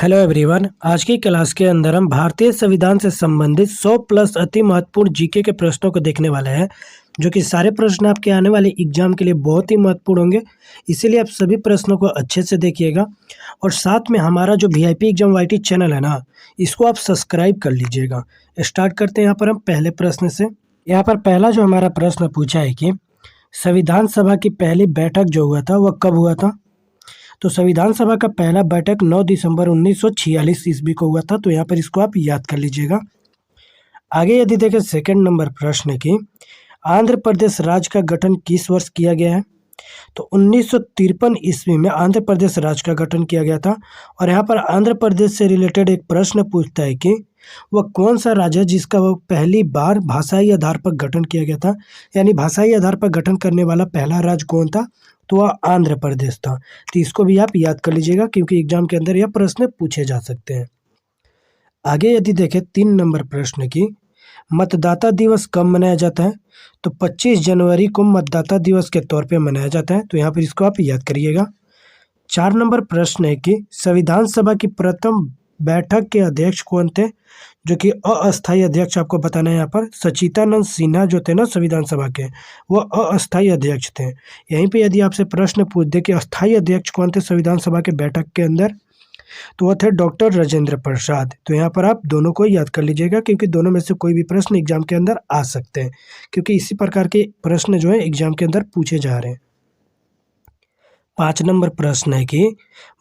Hello everyone. आज की class के अंदर हम भारतीय संविधान से संबंधित 100 प्लस अति महत्वपूर्ण जीके के प्रश्नों को देखने वाले हैं, जो कि सारे प्रश्न आपके आने वाले एग्जाम के लिए बहुत ही महत्वपूर्ण होंगे। इसीलिए आप सभी प्रश्नों को अच्छे से देखिएगा और साथ में हमारा जो वीआईपी एग्जाम वाईटी चैनल है ना, इसको आप सब्सक्राइब कर लीजिएगा। स्टार्ट करते हैं यहाँ पर हम पहले प्रश्न से। यहाँ पर पहला जो हमारा प्रश्न पूछा है कि संविधान सभा की पहली बैठक जो हुआ था वह कब हुआ था। तो संविधान सभा का पहला बैठक 9 दिसंबर 1946 ईस्वी को हुआ था। तो यहाँ पर इसको आप याद कर लीजिएगा। आगे यदि देखें सेकंड नंबर प्रश्न की, आंध्र प्रदेश राज्य का गठन किस वर्ष किया गया है। तो 1953 ईस्वी में आंध्र प्रदेश राज्य का गठन किया गया था। और यहाँ पर आंध्र प्रदेश से रिलेटेड एक प्रश्न पूछता है कि वह कौन सा राज्य है जिसका वह पहली बार भाषाई आधार पर गठन किया गया था, यानी भाषाई आधार पर गठन करने वाला पहला राज्य कौन था। तो वह आंध्र प्रदेश था। तो इसको भी आप याद कर लीजिएगा क्योंकि एग्जाम के अंदर यह प्रश्न पूछे जा सकते हैं। आगे यदि देखें 3 नंबर प्रश्न की, मतदाता दिवस कब मनाया जाता है। तो 25 जनवरी को मतदाता दिवस के तौर पे मनाया जाता है। तो यहाँ पर इसको आप याद करिएगा। 4 नंबर प्रश्न है कि संविधान सभा की प्रथम बैठक के अध्यक्ष कौन थे, जो कि अस्थायी अध्यक्ष आपको बताना है। यहाँ पर सचिदानंद सिन्हा जो थे ना संविधान सभा के, वो अस्थायी अध्यक्ष थे। यहीं पे यदि आपसे प्रश्न पूछ दे कि अस्थायी अध्यक्ष कौन थे संविधान सभा के बैठक के अंदर, तो वह थे डॉक्टर राजेंद्र प्रसाद। तो यहाँ पर आप दोनों को याद कर लीजिएगा क्योंकि दोनों में से कोई भी प्रश्न एग्जाम के अंदर आ सकते हैं, क्योंकि इसी प्रकार के प्रश्न जो है एग्जाम के अंदर पूछे जा रहे हैं। 5 नंबर प्रश्न है कि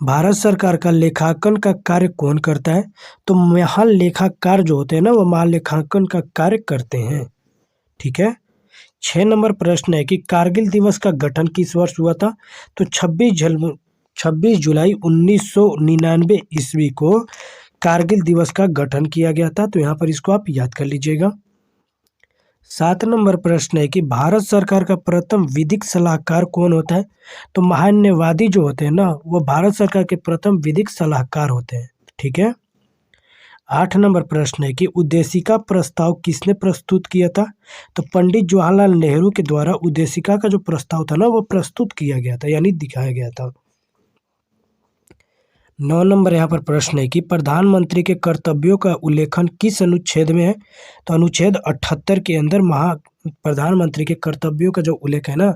भारत सरकार का लेखांकन का कार्य कौन करता है। तो महालेखाकार जो होते हैं ना, वो महालेखांकन का कार्य करते हैं। ठीक है। 6 नंबर प्रश्न है कि कारगिल दिवस का गठन किस वर्ष हुआ था। तो 26 जुलाई 1999 ईस्वी को कारगिल दिवस का गठन किया गया था। तो यहाँ पर इसको आप याद कर लीजिएगा। 7 नंबर प्रश्न है कि भारत सरकार का प्रथम विधिक सलाहकार कौन होता है। तो महान्यायवादी जो होते हैं ना, वो भारत सरकार के प्रथम विधिक सलाहकार होते हैं। ठीक है। 8 नंबर प्रश्न है कि उद्देशिका प्रस्ताव किसने प्रस्तुत किया था। तो पंडित जवाहरलाल नेहरू के द्वारा उद्देशिका का जो प्रस्ताव था ना, वो प्रस्तुत किया गया था, यानी दिखाया गया था। 9 नंबर यहाँ पर प्रश्न है कि प्रधानमंत्री के कर्तव्यों का उल्लेखन किस अनुच्छेद में है। तो अनुच्छेद 78 के अंदर प्रधानमंत्री के कर्तव्यों का जो उल्लेख है ना,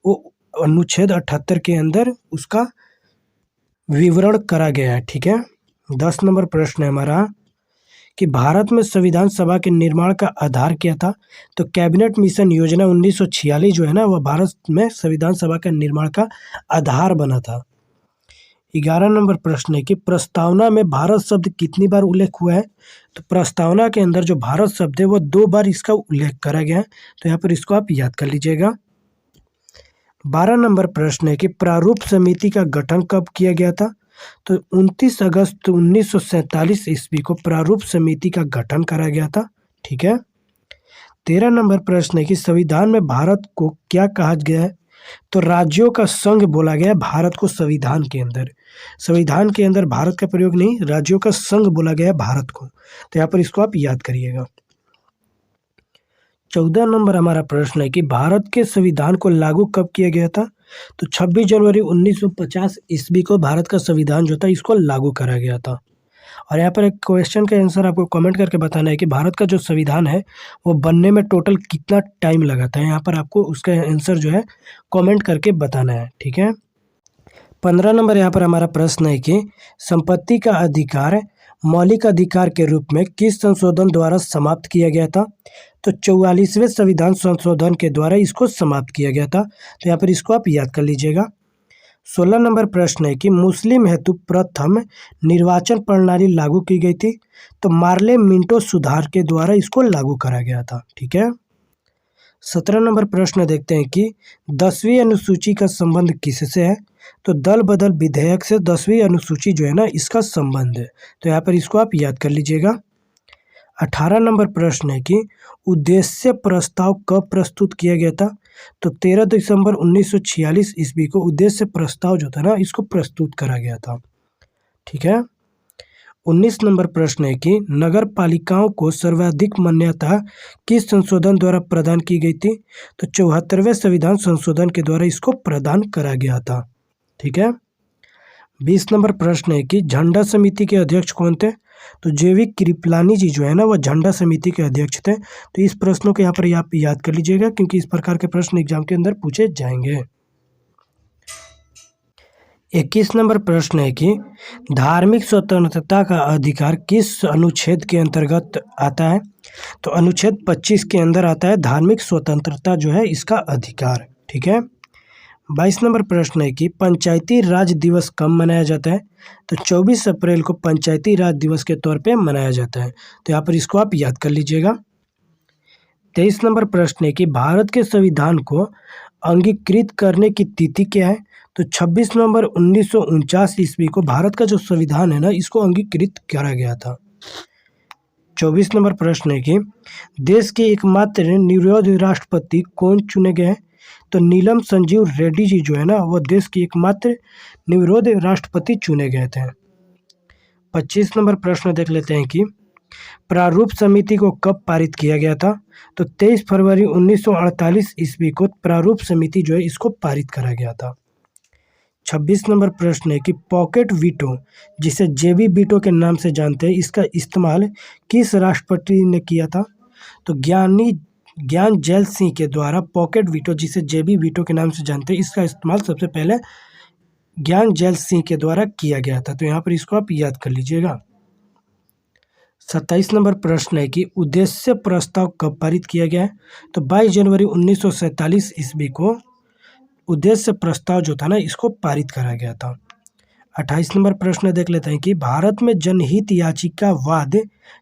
वो अनुच्छेद 78 के अंदर उसका विवरण करा गया है। ठीक है। 10 नंबर प्रश्न है हमारा कि भारत में संविधान सभा के निर्माण का आधार क्या था। तो कैबिनेट मिशन योजना 1946 जो है ना, वह भारत में संविधान सभा के निर्माण का आधार बना था। 11 नंबर प्रश्न है कि प्रस्तावना में भारत शब्द कितनी बार उल्लेख हुआ है। तो प्रस्तावना के अंदर जो भारत शब्द है वो 2 बार इसका उल्लेख करा गया है। तो यहाँ पर इसको आप याद कर लीजिएगा। 12 नंबर प्रश्न है कि प्रारूप समिति का गठन कब किया गया था। तो 29 अगस्त 1947 ईस्वी को प्रारूप समिति का गठन करा गया था। ठीक है। 13 नंबर प्रश्न है कि संविधान में भारत को क्या कहा गया है। तो राज्यों का संघ बोला गया है भारत को संविधान के अंदर। संविधान के अंदर भारत का प्रयोग नहीं, राज्यों का संघ बोला गया है भारत को। तो यहाँ पर इसको आप याद करिएगा। 14 नंबर हमारा प्रश्न है कि भारत के संविधान को लागू कब किया गया था। तो 26 जनवरी 1950 ईस्वी को भारत का संविधान जो था इसको लागू करा गया था। और यहाँ पर एक क्वेश्चन का आंसर आपको कमेंट करके बताना है कि भारत का जो संविधान है वो बनने में टोटल कितना टाइम लगा था। यहाँ पर आपको उसका आंसर जो है कमेंट करके बताना है। ठीक है। 15 नंबर यहाँ पर हमारा प्रश्न है कि संपत्ति का अधिकार मौलिक अधिकार के रूप में किस संशोधन द्वारा समाप्त किया गया था। तो 44वें संविधान संशोधन के द्वारा इसको समाप्त किया गया था। तो यहाँ पर इसको आप याद कर लीजिएगा। 16 नंबर प्रश्न है कि मुस्लिम हेतु प्रथम निर्वाचन प्रणाली लागू की गई थी। तो मार्ले मिंटो सुधार के द्वारा इसको लागू करा गया था। ठीक है। 17 नंबर प्रश्न देखते हैं कि 10वीं अनुसूची का संबंध किससे है। तो दल बदल विधेयक से 10वीं अनुसूची जो है ना, इसका संबंध है। तो यहाँ पर इसको आप याद कर लीजिएगा। 18 नंबर प्रश्न है कि उद्देश्य प्रस्ताव कब प्रस्तुत किया गया था। तो 13 दिसंबर 1946 ईस्वी को उद्देश्य प्रस्ताव जो था ना, इसको प्रस्तुत करा गया था। ठीक है। 19 नंबर प्रश्न है कि नगर पालिकाओं को सर्वाधिक मान्यता किस संशोधन द्वारा प्रदान की गई थी। तो 74वें संविधान संशोधन के द्वारा इसको प्रदान करा गया था। ठीक है। 20 नंबर प्रश्न है कि झंडा समिति के अध्यक्ष कौन थे? तो जेवी कृपलानी जी जो है ना, वह झंडा समिति के अध्यक्ष थे। तो इस प्रश्नों को यहाँ पर आप याद कर लीजिएगा, क्योंकि इस प्रकार के प्रश्न एग्जाम के अंदर पूछे जाएंगे। 21 नंबर प्रश्न है कि धार्मिक स्वतंत्रता का अधिकार किस अनुच्छेद के अंतर्गत आता है? तो अनुच्छेद 25 के अंदर आता है धार्मिक स्वतंत्रता जो है इसका अधिकार। ठीक है। 22 नंबर प्रश्न है कि पंचायती राज दिवस कब मनाया जाता है? तो 24 अप्रैल को पंचायती राज दिवस के तौर पे मनाया जाता है। तो यहाँ पर इसको आप याद कर लीजिएगा। 23 नंबर प्रश्न है कि भारत के संविधान को अंगीकृत करने की तिथि क्या है? तो 26 नवंबर 1949 ईस्वी को भारत का जो संविधान है ना, इसको अंगीकृत करा गया था। 24 नंबर प्रश्न है कि देश के एकमात्र निर्विरोध राष्ट्रपति कौन चुने गए हैं? तो नीलम संजीव रेड्डी जी जो है ना, वो देश के एकमात्र निर्विरोध राष्ट्रपति चुने गए थे। 25 नंबर प्रश्न देख लेते हैं कि प्रारूप समिति को कब पारित किया गया था? तो 23 फरवरी 1948 ईस्वी को प्रारूप समिति जो है इसको पारित करा गया था। 26 नंबर प्रश्न है कि पॉकेट वीटो, जिसे जेबी वीटो के नाम से जानते हैं, इसका इस्तेमाल किस राष्ट्रपति ने किया था? तो ज्ञान जैल सिंह के द्वारा पॉकेट वीटो, जिसे जेबी वीटो के नाम से जानते हैं, इसका इस्तेमाल सबसे पहले ज्ञान जैल सिंह के द्वारा किया गया था। तो यहाँ पर इसको आप याद कर लीजिएगा। 27 नंबर प्रश्न है कि उद्देश्य प्रस्ताव कब पारित किया गया है? तो 22 जनवरी 1947 ईस्वी को उद्देश्य प्रस्ताव जो था ना, इसको पारित करा गया था। 28 नंबर प्रश्न देख लेते हैं कि भारत में जनहित याचिकावाद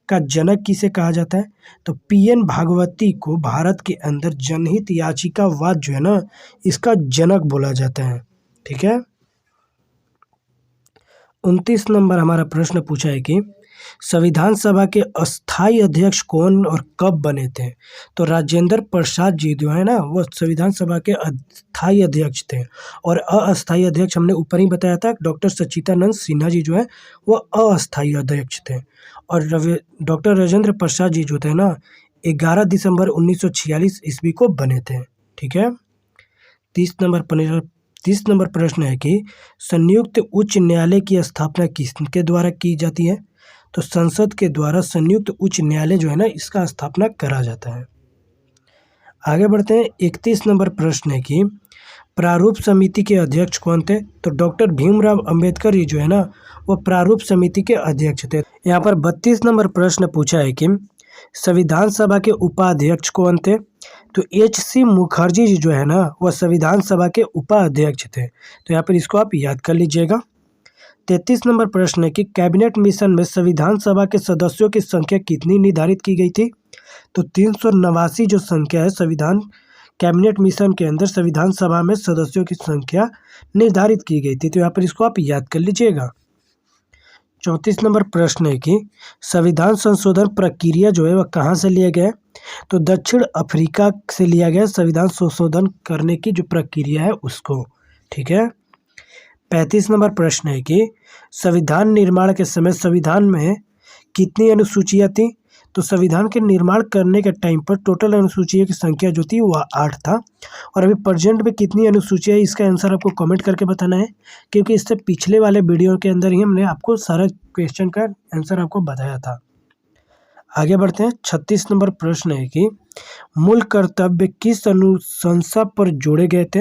का जनक किसे कहा जाता है? तो पीएन भागवती को भारत के अंदर जनहित याचिकावाद जो है ना, इसका जनक बोला जाता है। ठीक है। 29 नंबर हमारा प्रश्न पूछा है कि संविधान सभा के अस्थायी अध्यक्ष कौन और कब बने थे? तो राजेंद्र प्रसाद जी जो है ना, वो संविधान सभा के अस्थायी अध्यक्ष थे। और अस्थायी अध्यक्ष हमने ऊपर ही बताया था, डॉक्टर सच्चिदानंद सिन्हा जी जो है वो अस्थायी अध्यक्ष थे। और डॉक्टर राजेंद्र प्रसाद जी जो थे ना, 11 दिसंबर 1946 ईस्वी को बने थे। ठीक है। 30 नंबर प्रश्न है कि संयुक्त उच्च न्यायालय की स्थापना किसके द्वारा की जाती है? तो संसद के द्वारा संयुक्त उच्च न्यायालय जो है ना, इसका स्थापना करा जाता है। आगे बढ़ते हैं। 31 नंबर प्रश्न है कि प्रारूप समिति के अध्यक्ष कौन थे? तो डॉक्टर भीमराव अंबेडकर जी जो है ना, वो प्रारूप समिति के अध्यक्ष थे। यहाँ पर 32 नंबर प्रश्न पूछा है कि संविधान सभा के उपाध्यक्ष कौन थे? तो एच.सी. मुखर्जी जी जो है ना, वह संविधान सभा के उपाध्यक्ष थे। तो यहाँ पर इसको आप याद कर लीजिएगा। 33 नंबर प्रश्न है कि कैबिनेट मिशन में संविधान सभा के सदस्यों की संख्या कितनी निर्धारित की गई थी? तो 389 जो संख्या है संविधान कैबिनेट मिशन के अंदर संविधान सभा में सदस्यों की संख्या निर्धारित की गई थी। तो यहाँ पर इसको आप याद कर लीजिएगा। 34 नंबर प्रश्न है कि संविधान संशोधन प्रक्रिया जो है वह कहाँ से लिया गया है? तो दक्षिण अफ्रीका से लिया गया संविधान संशोधन करने की जो प्रक्रिया है उसको। ठीक है। 35 नंबर प्रश्न है कि संविधान निर्माण के समय संविधान में कितनी अनुसूचियाँ थी? तो संविधान के निर्माण करने के टाइम पर टोटल अनुसूचियों की संख्या जो थी वह 8 था। और अभी प्रेजेंट में कितनी अनुसूचियाँ है, इसका आंसर आपको कमेंट करके बताना है, क्योंकि इससे पिछले वाले वीडियो के अंदर ही हमने आपको सारा क्वेश्चन का आंसर आपको बताया था। आगे बढ़ते हैं। 36 नंबर प्रश्न है कि मूल कर्तव्य किस अनुशंसा पर जोड़े गए थे?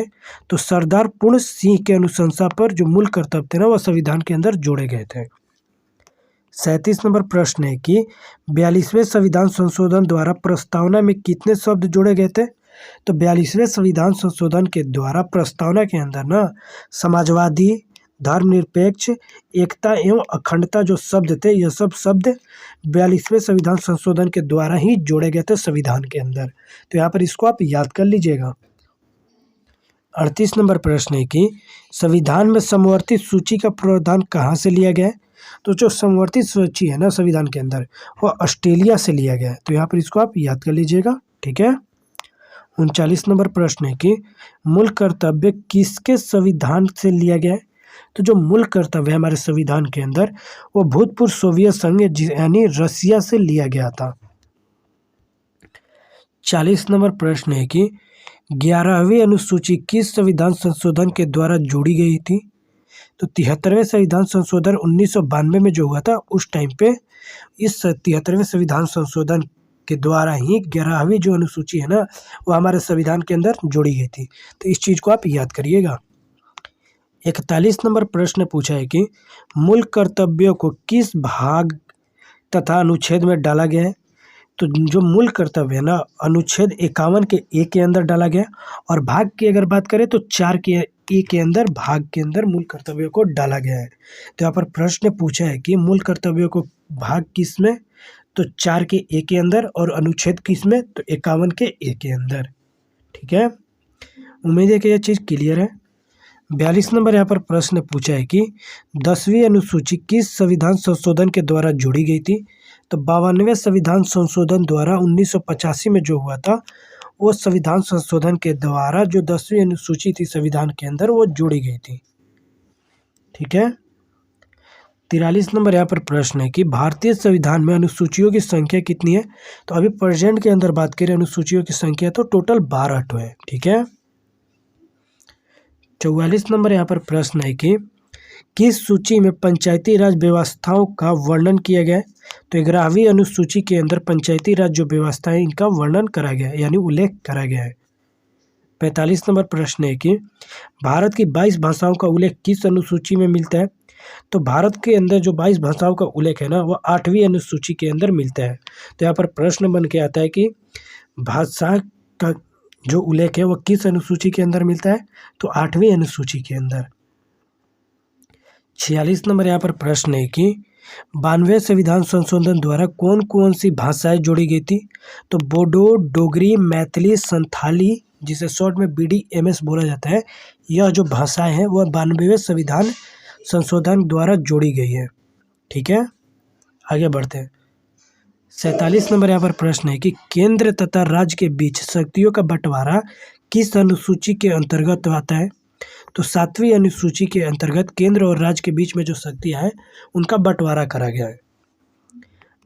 तो सरदार पूर्ण सिंह के अनुशंसा पर जो मूल कर्तव्य थे ना, वह संविधान के अंदर जोड़े गए थे। 37 नंबर प्रश्न है कि 42वें संविधान संशोधन द्वारा प्रस्तावना में कितने शब्द जोड़े गए थे? तो 42वें संविधान संशोधन के द्वारा प्रस्तावना के अंदर ना समाजवादी, धर्मनिरपेक्ष, एकता एवं अखंडता जो शब्द थे, यह सब शब्द 42वें संविधान संशोधन के द्वारा ही जोड़े गए थे संविधान के अंदर। तो यहाँ पर इसको आप याद कर लीजिएगा। 38 नंबर प्रश्न है कि संविधान में समवर्ती सूची का प्रावधान कहाँ से लिया गया है? तो जो समवर्ती सूची है ना संविधान के अंदर, वो ऑस्ट्रेलिया से लिया गया है। तो यहाँ पर इसको आप याद कर लीजिएगा। ठीक है। 39 नंबर प्रश्न है कि मूल कर्तव्य किसके संविधान से लिया गया है? तो जो मूल कर्तव्य है हमारे संविधान के अंदर, वो भूतपूर्व सोवियत संघ यानी रसिया से लिया गया था। 40 नंबर प्रश्न है कि 11वीं अनुसूची किस संविधान संशोधन के द्वारा जोड़ी गई थी? तो 73वें संविधान संशोधन 1992 में जो हुआ था उस टाइम पे इस 73वें संविधान संशोधन के द्वारा ही 11वीं जो अनुसूची है ना वो हमारे संविधान के अंदर जोड़ी गई थी। तो इस चीज़ को आप याद करिएगा। 41 नंबर प्रश्न पूछा है कि मूल कर्तव्यों को किस भाग तथा अनुच्छेद में डाला गया है। तो जो मूल कर्तव्य है ना अनुच्छेद 51 के ए के अंदर डाला गया और भाग की अगर बात करें तो 4 के ए के अंदर भाग के अंदर मूल कर्तव्यों को डाला गया है। तो यहाँ पर प्रश्न पूछा है कि मूल कर्तव्यों को भाग किस में, तो 4 के ए के अंदर और अनुच्छेद किस में, तो 51 के ए के अंदर। ठीक है, उम्मीद है कि यह चीज़ क्लियर है। 42 नंबर यहाँ पर प्रश्न पूछा है कि 10वीं अनुसूची किस संविधान संशोधन के द्वारा जोड़ी गई थी। तो 52वें संविधान संशोधन द्वारा 1985 में जो हुआ था वो संविधान संशोधन के द्वारा जो 10वीं अनुसूची थी संविधान के अंदर वो जोड़ी गई थी। ठीक है, 43 नंबर यहाँ पर प्रश्न है कि भारतीय संविधान में अनुसूचियों की संख्या कितनी है। तो अभी प्रेजेंट के अंदर बात करें अनुसूचियों की संख्या तो टोटल 12 है। ठीक है, 44 नंबर यहाँ पर प्रश्न है कि किस सूची में पंचायती राज व्यवस्थाओं का वर्णन किया गया है। तो 11वीं अनुसूची के अंदर पंचायती राज जो व्यवस्था है इनका वर्णन करा गया है यानी उल्लेख करा गया है। 45 नंबर प्रश्न है कि भारत की 22 भाषाओं का उल्लेख किस अनुसूची में मिलता है। तो भारत के अंदर जो 22 भाषाओं का उल्लेख है ना वो 8वीं अनुसूची के अंदर मिलता है। तो यहाँ पर प्रश्न बन के आता है कि भाषा का जो उल्लेख है वो किस अनुसूची के अंदर मिलता है, तो 8वीं अनुसूची के अंदर। 46 नंबर यहाँ पर प्रश्न है कि 92वें संविधान संशोधन द्वारा कौन कौन सी भाषाएं जोड़ी गई थी। तो बोडो, डोगरी, मैथिली, संथाली जिसे शॉर्ट में BDMS बोला जाता है, यह जो भाषाएं हैं वह 92वें संविधान संशोधन द्वारा जोड़ी गई है। ठीक है, आगे बढ़ते हैं। 47 नंबर यहाँ पर प्रश्न है कि केंद्र तथा राज्य के बीच शक्तियों का बंटवारा किस अनुसूची के अंतर्गत आता है। तो 7वीं अनुसूची के अंतर्गत केंद्र और राज्य के बीच में जो शक्तियाँ हैं उनका बंटवारा करा गया है।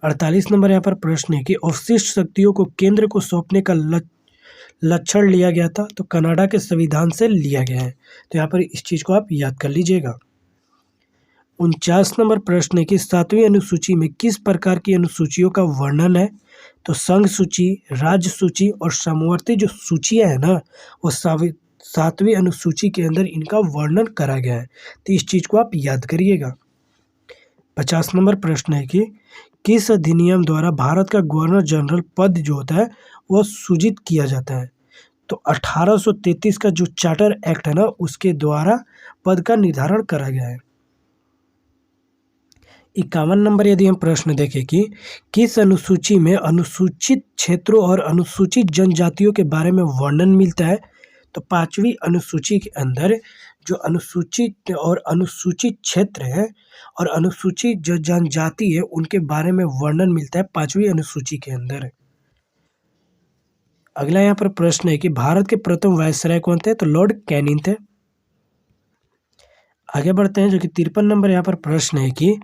48 नंबर यहाँ पर प्रश्न है कि अवशिष्ट शक्तियों को केंद्र को सौंपने का लक्षण लिया गया था। तो कनाडा के संविधान से लिया गया है। तो यहाँ पर इस चीज़ को आप याद कर लीजिएगा। 49 नंबर प्रश्न है कि 7वीं अनुसूची में किस प्रकार की अनुसूचियों का वर्णन है। तो संघ सूची, राज्य सूची और समवर्ती जो सूचियाँ हैं ना वो 7वीं अनुसूची के अंदर इनका वर्णन करा गया है। तो इस चीज़ को आप याद करिएगा। 50 नंबर प्रश्न है कि किस अधिनियम द्वारा भारत का गवर्नर जनरल पद जो होता है वह सूजित किया जाता है। तो 1833 का जो चार्टर एक्ट है ना उसके द्वारा पद का निर्धारण करा गया है। 51 नंबर यदि हम प्रश्न देखें कि किस अनुसूची में अनुसूचित क्षेत्रों और अनुसूचित जनजातियों के बारे में वर्णन मिलता है। तो 5वीं अनुसूची के अंदर जो अनुसूचित और अनुसूचित क्षेत्र है और अनुसूचित जो जनजाति है उनके बारे में वर्णन मिलता है 5वीं अनुसूची के अंदर। अगला यहाँ पर प्रश्न है कि भारत के प्रथम वायसराय कौन थे। तो लॉर्ड कैनिंग थे। आगे बढ़ते हैं जो कि 53 नंबर यहाँ पर प्रश्न है कि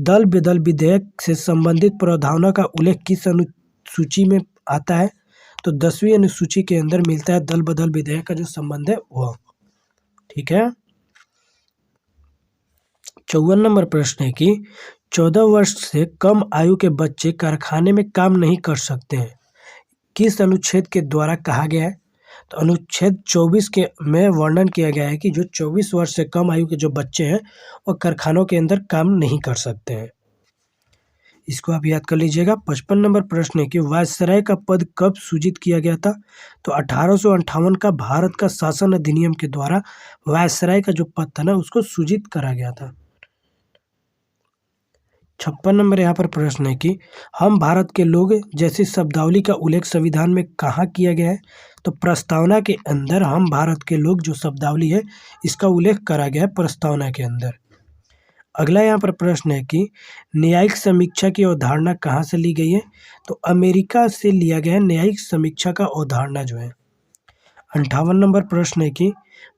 दल बदल विधेयक से संबंधित प्रावधानों का उल्लेख किस अनुसूची में आता है। तो 10वीं अनुसूची के अंदर मिलता है दल बदल विधेयक का जो संबंध है वो। ठीक है, 54 नंबर प्रश्न है कि 14 वर्ष से कम आयु के बच्चे कारखाने में काम नहीं कर सकते हैं, किस अनुच्छेद के द्वारा कहा गया है। तो अनुच्छेद 24 के में वर्णन किया गया है कि जो 24 वर्ष से कम आयु के जो बच्चे हैं वो कारखानों के अंदर काम नहीं कर सकते हैं। इसको आप याद कर लीजिएगा। 55 नंबर प्रश्न है कि वायसराय का पद कब सूजित किया गया था। तो 1858 का भारत का शासन अधिनियम के द्वारा वायसराय का जो पद था ना उसको सूजित करा गया था। 56 नंबर यहाँ पर प्रश्न है कि हम भारत के लोग जैसी शब्दावली का उल्लेख संविधान में कहाँ किया गया है। तो प्रस्तावना के अंदर हम भारत के लोग जो शब्दावली है इसका उल्लेख करा गया है प्रस्तावना के अंदर। अगला यहाँ पर प्रश्न है कि न्यायिक समीक्षा की अवधारणा कहाँ से ली गई है। तो अमेरिका से लिया गया है न्यायिक समीक्षा का अवधारणा जो है। 58 नंबर प्रश्न है कि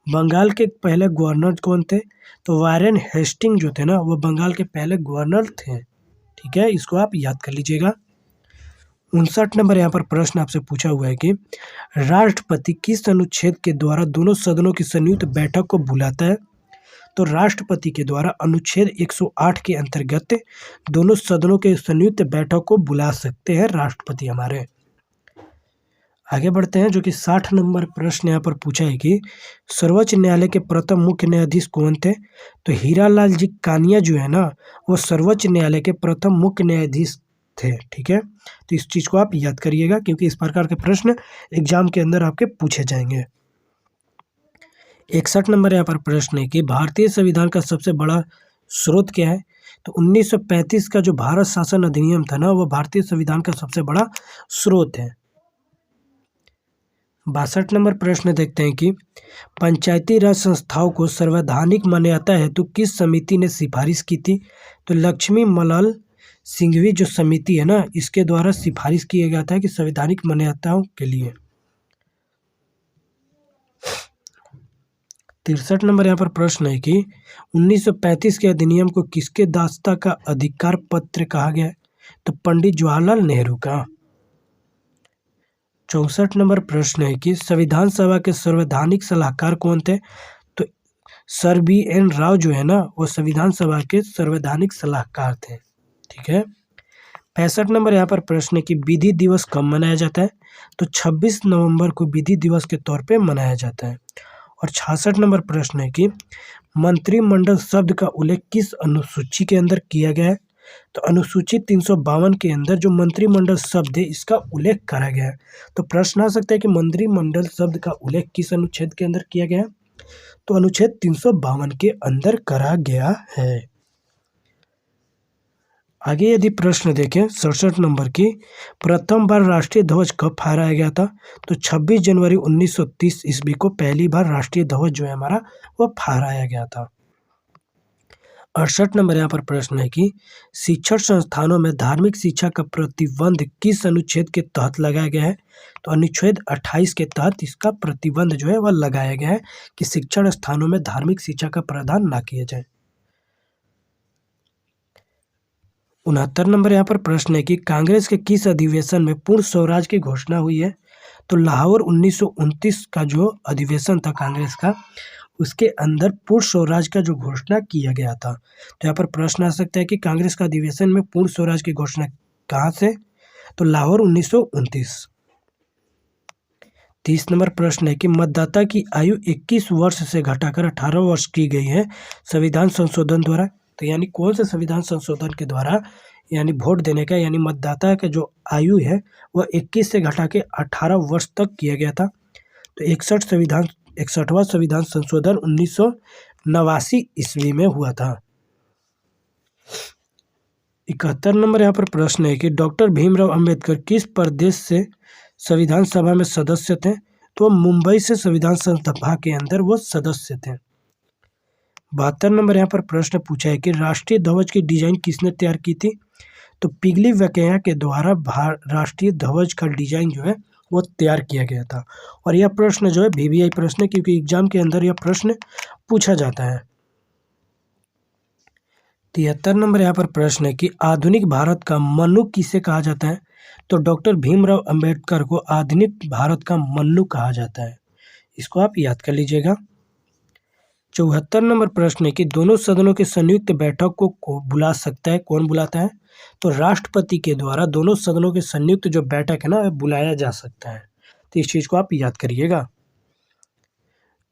बंगाल के पहले गवर्नर कौन थे। तो वारेन हेस्टिंग जो थे ना वो बंगाल के पहले गवर्नर थे। ठीक है, इसको आप याद कर लीजिएगा। 59 नंबर यहाँ पर प्रश्न आपसे पूछा हुआ है कि राष्ट्रपति किस अनुच्छेद के द्वारा दोनों सदनों की संयुक्त बैठक को बुलाता है। तो राष्ट्रपति के द्वारा अनुच्छेद 108 के अंतर्गत दोनों सदनों के संयुक्त बैठक को बुला सकते हैं राष्ट्रपति हमारे। आगे बढ़ते हैं, जो कि 60 नंबर प्रश्न यहाँ पर पूछा है कि सर्वोच्च न्यायालय के प्रथम मुख्य न्यायाधीश कौन थे? तो हीरालाल जी कानिया जो है ना, वो सर्वोच्च न्यायालय के प्रथम मुख्य न्यायाधीश थे। ठीक है, तो इस चीज़ को आप याद करिएगा, क्योंकि इस प्रकार के प्रश्न एग्जाम के अंदर आपके पूछे जाएंगे। 61 नंबर यहाँ पर प्रश्न है कि भारतीय संविधान का सबसे बड़ा स्रोत क्या है? तो 1935 का जो भारत शासन अधिनियम था ना, वो भारतीय संविधान का सबसे बड़ा स्रोत है। 62 नंबर प्रश्न देखते हैं कि पंचायती राज संस्थाओं को संवैधानिक मान्यता हेतु किस समिति ने सिफारिश की थी? तो लक्ष्मी मलाल सिंघवी जो समिति है ना, इसके द्वारा सिफारिश किया गया था कि संवैधानिक मान्यताओं के लिए। 63 नंबर यहाँ पर प्रश्न है कि 1935 के अधिनियम को किसके दास्ता का अधिकार पत्र कहा गया है? तो पंडित जवाहरलाल नेहरू का। 64 नंबर प्रश्न है कि संविधान सभा के संवैधानिक सलाहकार कौन थे? तो सर BN राव जो है ना, वो संविधान सभा के संवैधानिक सलाहकार थे। ठीक है। 65 नंबर यहाँ पर प्रश्न है कि विधि दिवस कब मनाया जाता है? तो 26 नवंबर को विधि दिवस के तौर पे मनाया जाता है। और 66 नंबर प्रश्न है कि मंत्रिमंडल शब्द का उल्लेख किस अनुसूची के अंदर किया गया है? तो अनुसूची 352 के अंदर जो मंत्रिमंडल शब्द है, इसका उल्लेख करा गया है। तो प्रश्न आ सकता है कि मंत्रिमंडल शब्द का उल्लेख किस अनुच्छेद के अंदर किया गया है? तो अनुच्छेद 352 के अंदर करा गया है। आगे यदि प्रश्न देखें 67 नंबर की, प्रथम बार राष्ट्रीय ध्वज कब फहराया गया था? तो 26 जनवरी 1930 ईस्वी को पहली बार राष्ट्रीय ध्वज जो है हमारा, वो फहराया गया था। 68 नंबर यहाँ पर प्रश्न है कि शिक्षण संस्थानों में धार्मिक शिक्षा का प्रतिबंध किस अनुच्छेद के तहत लगाया गया है? तो अनुच्छेद 28 के तहत इसका प्रतिबंध जो है वह लगाया गया है कि शिक्षण स्थानों में धार्मिक शिक्षा का प्रावधान ना किया जाए। 69 नंबर यहाँ पर प्रश्न है कि कांग्रेस के किस अधिवेशन में पूर्ण स्वराज की घोषणा हुई है? तो लाहौर 1929 का जो अधिवेशन था कांग्रेस का, उसके अंदर पूर्ण स्वराज का जो घोषणा किया गया था। तो यहाँ पर प्रश्न आ सकता है कि कांग्रेस का अधिवेशन में पूर्ण स्वराज की घोषणा कहाँ से? तो लाहौर 1929। 30 नंबर प्रश्न है कि मतदाता की आयु 21 वर्ष से घटाकर 18 वर्ष की गई है संविधान संशोधन द्वारा। तो यानी कौन से संविधान संशोधन के द्वारा यानी वोट देने का यानी मतदाता का जो आयु है वह 21 से घटा के 18 वर्ष तक किया गया था? तो 61वां संविधान संशोधन 1989 ईस्वी में हुआ था। 71 नंबर यहाँ पर प्रश्न है कि डॉक्टर भीमराव अंबेडकर किस प्रदेश से संविधान सभा में सदस्य थे? तो मुंबई से संविधान सभा के अंदर वो सदस्य थे। 72 नंबर यहाँ पर प्रश्न पूछा है कि राष्ट्रीय ध्वज की डिजाइन किसने तैयार की थी? तो पिगली वैकेया के द्वारा राष्ट्रीय ध्वज का डिजाइन जो है वो तैयार किया गया था। और यह प्रश्न जो है VVI प्रश्न है, क्योंकि एग्जाम के अंदर यह प्रश्न पूछा जाता है। 73 नंबर यहाँ पर प्रश्न है कि आधुनिक भारत का मन्नु किसे कहा जाता है? तो डॉक्टर भीमराव अंबेडकर को आधुनिक भारत का मन्नु कहा जाता है। इसको आप याद कर लीजिएगा। 74 नंबर प्रश्न है कि दोनों सदनों के संयुक्त बैठक को बुला सकता है, कौन बुलाता है? तो राष्ट्रपति के द्वारा दोनों सदनों के संयुक्त जो बैठक है ना, बुलाया जा सकता है। तो इस चीज़ को आप याद करिएगा।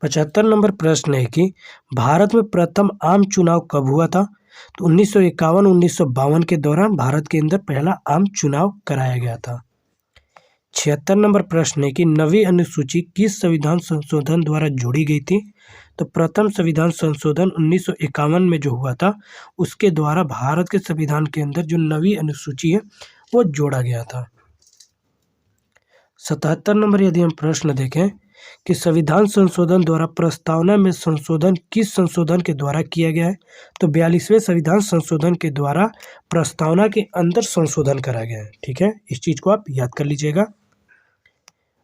75 नंबर प्रश्न है कि भारत में प्रथम आम चुनाव कब हुआ था? तो 1951-1952 के दौरान भारत के अंदर पहला आम चुनाव कराया गया था। 76 नंबर प्रश्न है कि नवी अनुसूची किस संविधान संशोधन द्वारा जोड़ी गई थी? तो प्रथम संविधान संशोधन 1951 में जो हुआ था, उसके द्वारा भारत के संविधान के अंदर जो नवी अनुसूची है वो जोड़ा गया था। 77 नंबर यदि हम प्रश्न देखें कि संविधान संशोधन द्वारा प्रस्तावना में संशोधन किस संशोधन के द्वारा किया गया है? तो 42वें संविधान संशोधन के द्वारा प्रस्तावना के अंदर संशोधन करा गया है। ठीक है, इस चीज़ को आप याद कर लीजिएगा।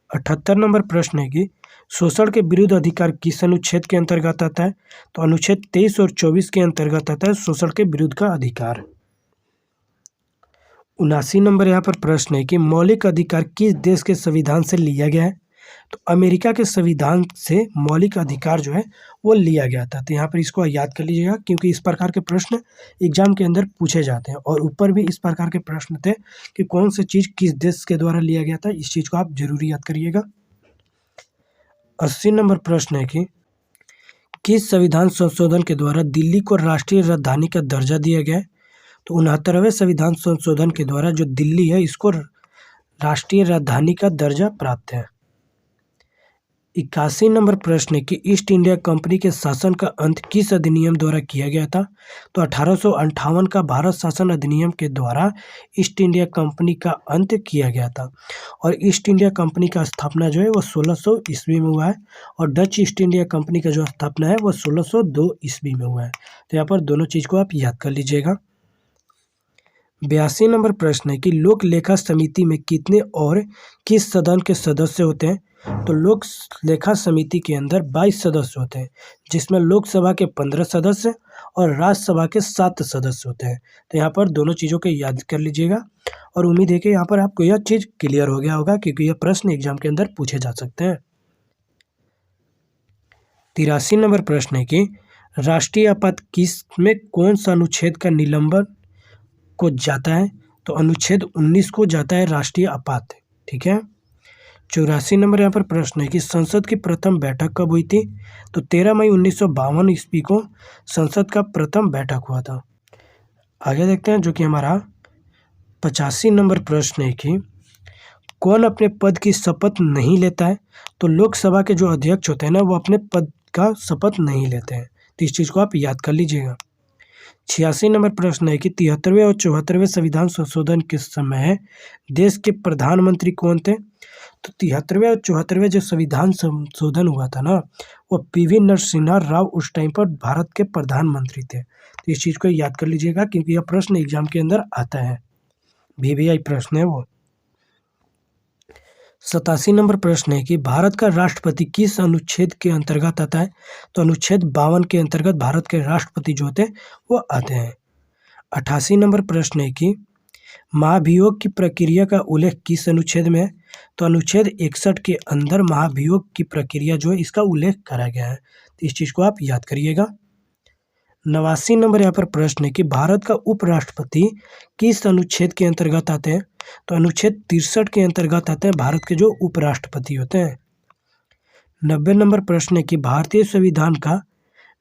78 नंबर प्रश्न है कि शोषण के विरुद्ध अधिकार किस अनुच्छेद के अंतर्गत आता है? तो अनुच्छेद 23 और 24 के अंतर्गत आता है शोषण के विरुद्ध का अधिकार। 79 नंबर यहाँ पर प्रश्न है कि मौलिक अधिकार किस देश के संविधान से लिया गया है? तो अमेरिका के संविधान से मौलिक अधिकार जो है वो लिया गया था। तो यहाँ पर इसको याद कर लीजिएगा, क्योंकि इस प्रकार के प्रश्न एग्जाम के अंदर पूछे जाते हैं। और ऊपर भी इस प्रकार के प्रश्न थे कि कौन सी चीज़ किस देश के द्वारा लिया गया था, इस चीज़ को आप जरूर याद करिएगा। 80 नंबर प्रश्न है कि किस संविधान संशोधन के द्वारा दिल्ली को राष्ट्रीय राजधानी का दर्जा दिया गया है? तो 69वें संविधान संशोधन के द्वारा जो दिल्ली है इसको राष्ट्रीय राजधानी का दर्जा प्राप्त है। 81 नंबर प्रश्न है कि ईस्ट इंडिया कंपनी के शासन का अंत किस अधिनियम द्वारा किया गया था? तो 1858 का भारत शासन अधिनियम के द्वारा ईस्ट इंडिया कंपनी का अंत किया गया था। और ईस्ट इंडिया कंपनी का स्थापना जो है वो 1600 ईस्वी में हुआ है, और डच ईस्ट इंडिया कंपनी का जो स्थापना है वो 1602 ईस्वी में हुआ है। तो यहाँ पर दोनों चीज़ को आप याद कर लीजिएगा। 82 नंबर प्रश्न है कि लोक लेखा समिति में कितने और किस सदन के सदस्य होते हैं? तो लोक लेखा समिति के अंदर 22 सदस्य होते हैं, जिसमें लोकसभा के 15 सदस्य और राज्यसभा के 7 सदस्य होते हैं। तो यहाँ पर दोनों चीज़ों को याद कर लीजिएगा, और उम्मीद है कि यहाँ पर आपको यह चीज़ क्लियर हो गया होगा, क्योंकि यह प्रश्न एग्जाम के अंदर पूछे जा सकते हैं। 83 नंबर प्रश्न है कि राष्ट्रीय आपात किस में कौन सा अनुच्छेद का निलंबन को जाता है? तो अनुच्छेद 19 को जाता है राष्ट्रीय आपात। ठीक है। 84 नंबर यहाँ पर प्रश्न है कि संसद की प्रथम बैठक कब हुई थी? तो 13 मई 1952 ईस्वी को संसद का प्रथम बैठक हुआ था। आगे देखते हैं, जो कि हमारा 85 नंबर प्रश्न है कि कौन अपने पद की शपथ नहीं लेता है? तो लोकसभा के जो अध्यक्ष होते हैं ना, वो अपने पद का शपथ नहीं लेते हैं। तो इस चीज़ को आप याद कर लीजिएगा। 86 नंबर प्रश्न है कि 73वें और 74वें संविधान संशोधन के समय देश के प्रधानमंत्री कौन थे? तो 73वें और 74वें जो संविधान संशोधन हुआ था ना, वो पीवी नरसिम्हा राव उस टाइम पर भारत के प्रधानमंत्री थे। तो इस चीज़ को याद कर लीजिएगा, क्योंकि यह प्रश्न एग्जाम के अंदर आता है, VVI प्रश्न है वो। 87 नंबर प्रश्न है कि भारत का राष्ट्रपति किस अनुच्छेद के अंतर्गत आता है? तो अनुच्छेद 52 के अंतर्गत भारत के राष्ट्रपति जो होते हैं वो आते हैं। 88 नंबर प्रश्न है कि महाभियोग की प्रक्रिया का उल्लेख किस अनुच्छेद में है? तो अनुच्छेद 61 के अंदर महाभियोग की प्रक्रिया जो है इसका उल्लेख करा गया है। तो इस चीज़ को आप याद करिएगा। 89 नंबर यहाँ पर प्रश्न है कि भारत का उपराष्ट्रपति किस अनुच्छेद के अंतर्गत आते हैं? तो अनुच्छेद 63 के अंतर्गत आते हैं भारत के जो उपराष्ट्रपति होते हैं। 90 नंबर प्रश्न है कि भारतीय संविधान का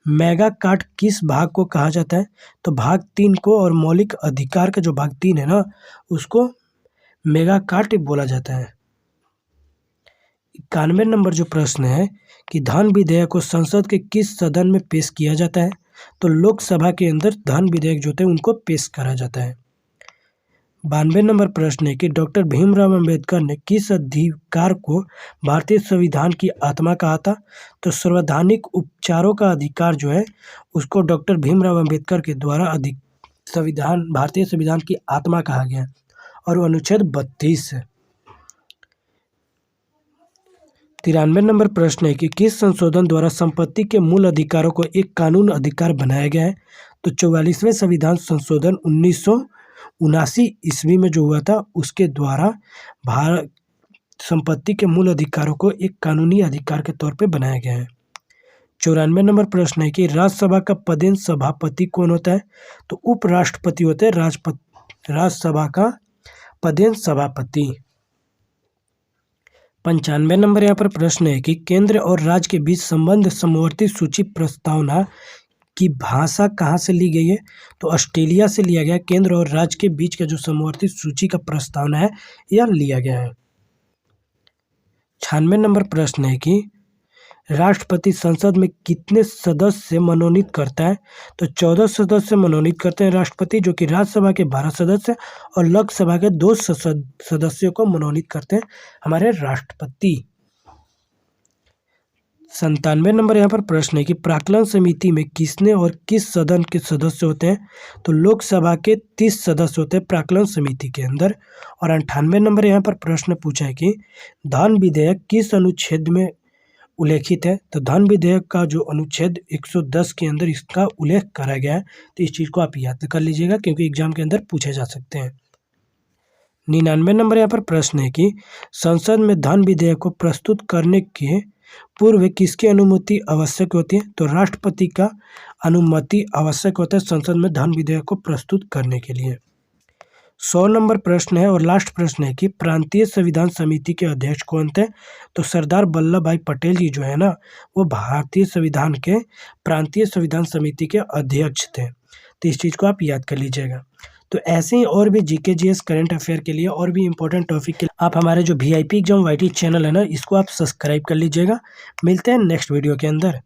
मेगा कार्ड किस भाग को कहा जाता है? तो भाग 3 को, और मौलिक अधिकार का जो भाग 3 है ना, उसको मेगा कार्ड बोला जाता है। 91 नंबर जो प्रश्न है कि धन विधेयक को संसद के किस सदन में पेश किया जाता है? तो लोकसभा के अंदर धन विधेयक जो होते हैं उनको पेश करा जाता है। 92 नंबर प्रश्न है कि डॉक्टर भीमराव अंबेडकर ने किस अधिकार को भारतीय संविधान की आत्मा कहा था? तो संवैधानिक उपचारों का अधिकार जो है उसको डॉक्टर भीमराव अंबेडकर के द्वारा भारतीय संविधान की आत्मा कहा गया, और वो अनुच्छेद 32 है। 93 नंबर प्रश्न है कि किस संशोधन द्वारा संपत्ति के मूल अधिकारों को एक कानून अधिकार बनाया गया है? तो 44वें संविधान संशोधन 1979 ईस्वी में जो हुआ था उसके द्वारा भारत संपत्ति के मूल अधिकारों को एक कानूनी अधिकार के तौर पे बनाया गया है। 94 नंबर प्रश्न है कि राज्यसभा का पदेन सभापति कौन होता है? तो उपराष्ट्रपति होते हैं राज्यसभा का पदेन सभापति। 95 नंबर यहाँ पर प्रश्न है कि केंद्र और राज्य के बीच संबंध समवर्ती सूची प्रस्तावना की भाषा कहाँ से ली गई है? तो ऑस्ट्रेलिया से लिया गया। केंद्र और राज्य के बीच का जो समवर्ती सूची का प्रस्तावना है यह लिया गया है। 96 नंबर प्रश्न है कि राष्ट्रपति संसद में कितने सदस्य मनोनीत करता है? तो 14 सदस्य मनोनीत करते हैं राष्ट्रपति, जो कि राज्यसभा के 12 सदस्य और लोकसभा के 2 सदस्यों को मनोनीत करते हैं हमारे राष्ट्रपति। 97 नंबर यहाँ पर प्रश्न है कि प्राक्कलन समिति में किसने और किस सदन के सदस्य होते हैं? तो लोकसभा के 30 सदस्य होते हैं प्राक्कलन समिति के अंदर। और 98 नंबर यहाँ पर प्रश्न पूछा है कि धन विधेयक किस अनुच्छेद में उल्लेखित है? तो धन विधेयक का जो अनुच्छेद 110 के अंदर इसका उल्लेख करा गया है। तो इस चीज़ को आप याद कर लीजिएगा, क्योंकि एग्जाम के अंदर पूछे जा सकते हैं। 99 नंबर यहाँ पर प्रश्न है कि संसद में धन विधेयक को प्रस्तुत करने के पूर्व किसकी अनुमति आवश्यक होती है? तो राष्ट्रपति का अनुमति आवश्यक होता है संसद में धन विधेयक को प्रस्तुत करने के लिए। 100 नंबर प्रश्न है और लास्ट प्रश्न है कि प्रांतीय संविधान समिति के अध्यक्ष कौन थे? तो सरदार वल्लभ भाई पटेल जी जो है ना, वो भारतीय संविधान के प्रांतीय संविधान समिति के अध्यक्ष थे। तो इस चीज़ को आप याद कर लीजिएगा। तो ऐसे ही और भी जीके जीएस करंट अफेयर के लिए और भी इंपॉर्टेंट टॉपिक के लिए आप हमारे जो VIP एग्जाम YT चैनल है ना, इसको आप सब्सक्राइब कर लीजिएगा। मिलते हैं नेक्स्ट वीडियो के अंदर।